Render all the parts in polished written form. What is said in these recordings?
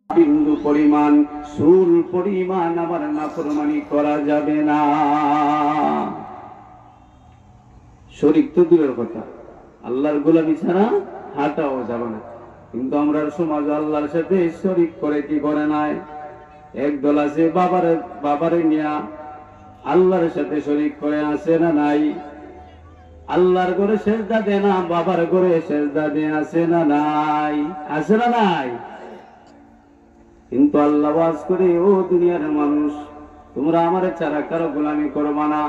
বিন্দু পরিমাণ চুল পরিমাণ আমার নাফরমানি করা যাবে না। শরীক তো দূরের কথা, আল্লাহর গোলামি ছাড়া হাঁটাও যাবে না। কিন্তু আমরা সমাজ আল্লাহর সাথে শরীক করে কি করে নাই? একদল আছে বাবারে নিয়া আল্লাহর সাথে শরীক করে আছে না নাই? আল্লাহর ঘরে সেজদা দেয় না, বাবার ঘরে সেজদা দিয়ে আছে না নাই? আছে না নাই? কিন্তু আল্লাহ ওয়াজ করে, ও দুনিয়ার মানুষ, তোমরা আমারে ছাড়া কারো গোলামি করবা না।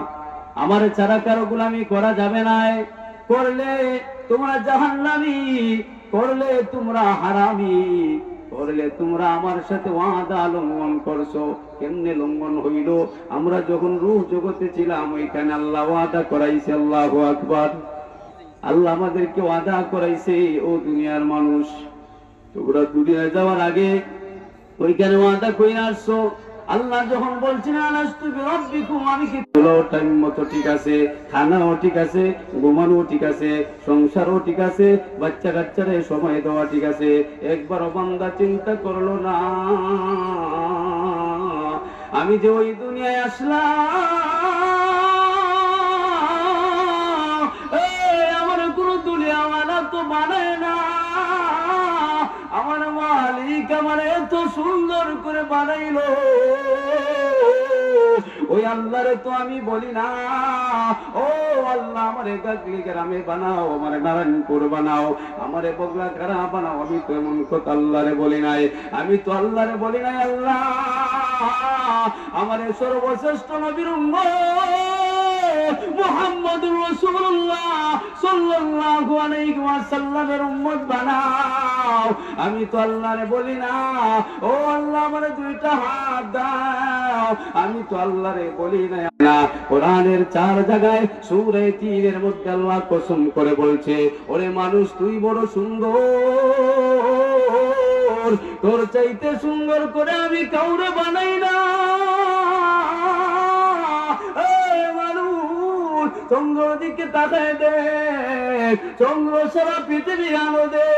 আমারে ছাড়া কারো গোলামি করা যাবে না। করলে তোমরা জাহান্নামী, করলে তোমরা হারামি, করলে তোমরা আমার সাথে ওয়াদা লঙ্ঘন করছো। কেমনে লঙ্ঘন হইল? আমরা যখন রূহ জগতে ছিলাম ওইখানে আল্লাহ ওয়াদা করাইছে। আল্লাহু আকবার। আল্লাহ আমাদেরকে ওয়াদা করাইছে, ও দুনিয়ার মানুষ, তোমরা দুনিয়ায় যাওয়ার আগে ওইখানে ওয়াদা কইরা আসছো। আল্লাহ যখন বলছেন আলাস্তু বিরাব্বিকুম, আমি কি টাইম মতো ঠিক আছে, খানাও ঠিক আছে, ঘুমানো ঠিক আছে, সংসারও ঠিক আছে, বাচ্চা কাচ্চারে সময় দেওয়া ঠিক আছে, একবার বান্দা চিন্তা করলো না আমি যে ওই দুনিয়ায় আসলাম, আমার কোন দুনিয়াওয়ালা তো বানায় না, আমার মালিক আমার এত সুন্দর করে বানাইলো, ওই আল্লাহরে তো আমি বলি না, ও আল্লাহ আমারে গাগলি গ্রামে বানাও, আমারে নারায়ণপুর বানাও, আমারে বগলা কারা বানাও। আমি তো এমন কথা আল্লাহরে বলি নাই, আমি তো আল্লাহরে বলি নাই আল্লাহ আমারে সর্বশ্রেষ্ঠ নবীর উম্মত মুহাম্মদুর রাসূলুল্লাহ সাল্লাল্লাহু আলাইহি ওয়াসাল্লামের উম্মত বানাও। আমি তো আল্লাহরে বলি না, ও আল্লাহ আমারে দুইটা হাত দাও, আমি তো আল্লাহরে বলি না। কোরআনের 4 জায়গায় সূরা 3 এর মধ্যে আল্লাহ কসম করে বলছে, ওরে মানুষ তুই বড় সুন্দর, তোর চাইতে সুন্দর করে আমি কাউরে বানাই না। চন্দ্র দিকে তাকায় দেখ, চন্দ্র সারা পৃথিবী আলো দে,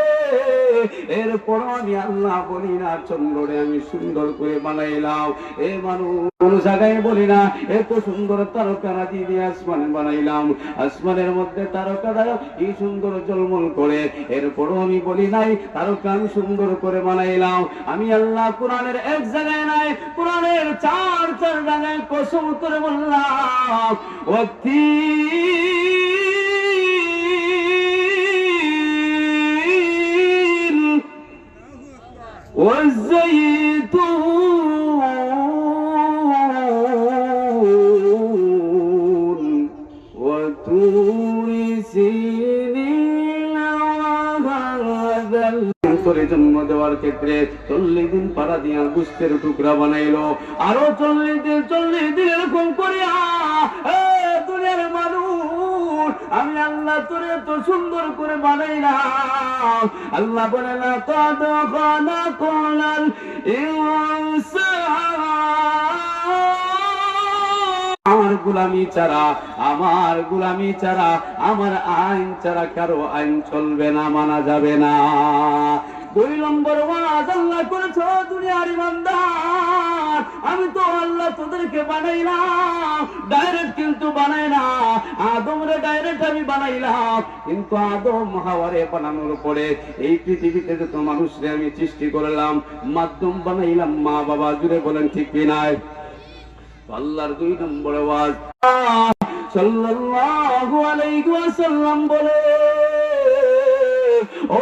এরপর আমি আল্লাহ বলি না চন্দ্ররে আমি সুন্দর করে বানাইলাম। এ মানুষ কোন জায়গায় বলি না এত সুন্দর তারকারা দিয়ে আসমান বানাইলাম, আসমানের মধ্যে তারকারা কি সুন্দর ঝলমল করে, এরপরও আমি বলি নাই তারকা আমি সুন্দর করে বানাইলাম। আমি আল্লাহ কোরআনের 1 জায়গায় নাই, কোরআনের 4 জায়গায় কসম করে বললাম, ওয়াক্তি والزيتون وطور سينين وهذا জন্ম দেওয়ার ক্ষেত্রে 40 দিন পাড়া দিয়া গোশতের টুকরা বানাইলো, আরো 40 দিন এরকম করিয়া দুনিয়ার মানুষ আমি আল্লাহ তোরে তো সুন্দর করে বানাইলাম। আল্লাহ বলে না কাদ খানা কোলাল ইনসান, আমার গোলামি ছাড়া, আমার গোলামি ছাড়া, আমার আইন ছাড়া কারো আইন চলবে না, মানা যাবে না। 2 নম্বর ওয়াজ আল্লাহ করেছো দুনিয়ার ইমানদার, আমি তো আল্লাহ তোদেরকে বানাইলাম ডাইরেক্ট, কিন্তু বানাই না। আদমরে ডাইরেক্ট আমি বানাইলাম, কিন্তু আদম হাওয়ারে বানানোর পরে এই পৃথিবীতে যত মানুষরে আমি সৃষ্টি করলাম, মাধ্যম বানাইলাম মা বাবা। জুড়ে বলেন ঠিক কি নাই? আল্লাহর 2 নম্বর ওয়াজ সাল্লাল্লাহু আলাইহি ওয়াসাল্লাম বলে, ও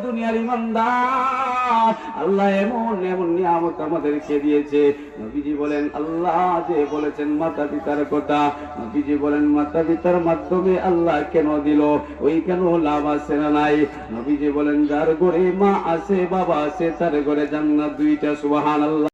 দুনিয়ার ইমানদার, আল্লাহ এমন এমন নিয়ামত আমাদেরকে দিয়েছে। নবীজি বলেন আল্লাহ যে বলেছেন মাতা পিতার কথা, নবীজি বলেন মাতা পিতার মাধ্যমে আল্লাহ কেন দিল, ওই কেন লাভ আছে না নাই? নবীজি বলেন যার ঘরে মা আছে বাবা আছে তার ঘরে জান্নাত 2টা। সুবহানাল্লাহ।